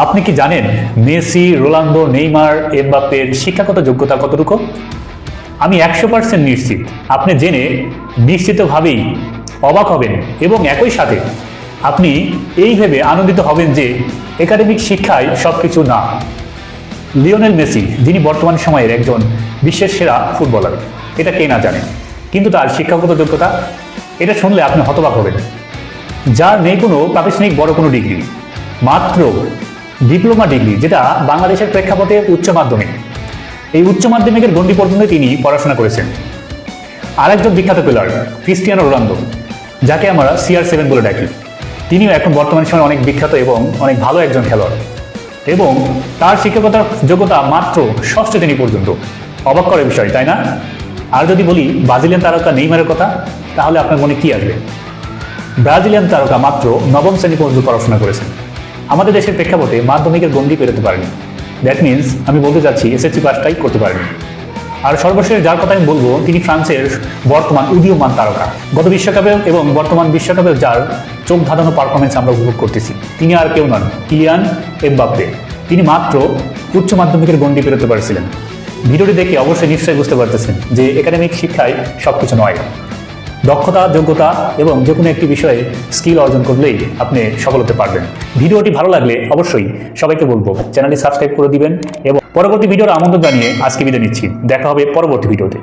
আপনি কি জানেন মেসি, রোনালদো, নেইমার, এমবাপ্পের শিক্ষাগত যোগ্যতা কতটুকু? আমি 100% নিশ্চিত আপনি জেনে নিশ্চিতভাবেই অবাক হবেন এবং একই সাথে আপনি এই ভেবে আনন্দিত হবেন যে একাডেমিক শিক্ষায় সবকিছু না। লিওনেল মেসি, যিনি বর্তমান সময়ের একজন বিশ্বের সেরা ফুটবলার, এটা কে না জানে, কিন্তু তার শিক্ষাগত যোগ্যতা, এটা শুনলে আপনি হতবাক হবেন। যার নেই কোনো প্রাতিষ্ঠানিক বড় কোনো ডিগ্রি, মাত্র ডিপ্লোমা ডিগ্রি, যেটা বাংলাদেশের প্রেক্ষাপটে উচ্চ মাধ্যমিক। এই উচ্চ মাধ্যমিকের গণ্ডি পর্যন্ত তিনি পড়াশোনা করেছেন। আরেকজন বিখ্যাত প্লেয়ার ক্রিস্টিয়ানো রোনালদো, যাকে আমরা CR7 বলে ডাকি, তিনিও এখন বর্তমান সময়ে অনেক বিখ্যাত এবং অনেক ভালো একজন খেলোয়াড়, এবং তার শিক্ষকতার যোগ্যতা মাত্র ষষ্ঠ শ্রেণী পর্যন্ত। অবাক করার বিষয়, তাই না? আর যদি বলি ব্রাজিলিয়ান তারকা নেইমারের কথা, তাহলে আপনার মনে কি আসবে? ব্রাজিলিয়ান তারকা মাত্র নবম শ্রেণী পর্যন্ত পড়াশোনা করেছেন। আমাদের দেশের প্রেক্ষাপটে মাধ্যমিকের গণ্ডি পেরোতে পারেনি। দ্যাট মিনস আমি বলতে চাচ্ছি SSC পাসটাই করতে পারেনি। আর সর্বশেষ যার কথা আমি বলবো, তিনি ফ্রান্সের বর্তমান উদীয়মান তারকা। গত বিশ্বকাপে এবং বর্তমান বিশ্বকাপে যার চোখ ধাঁধানো পারফরমেন্স আমরা উপভোগ করতেছি, তিনি আর কেউ নন, কিলিয়ান এমবাপ্পে। তিনি মাত্র উচ্চ মাধ্যমিকের গণ্ডি পেরোতে পারছিলেন। ভিডিওটি দেখে অবশ্যই নিশ্চয়ই বুঝতে পারতেছেন যে একাডেমিক শিক্ষায় সবকিছু নয়। দক্ষতা, যোগ্যতা এবং যে কোনো একটি বিষয়ে স্কিল অর্জন করলেই আপনি সফল হতে পারবেন। ভিডিওটি ভালো লাগলে অবশ্যই সবাইকে বলবো চ্যানেলটি সাবস্ক্রাইব করে দিবেন এবং পরবর্তী ভিডিওর আমন্ত্রণ জানিয়ে আজকে বিদায় নিচ্ছি। দেখা হবে পরবর্তী ভিডিওতে।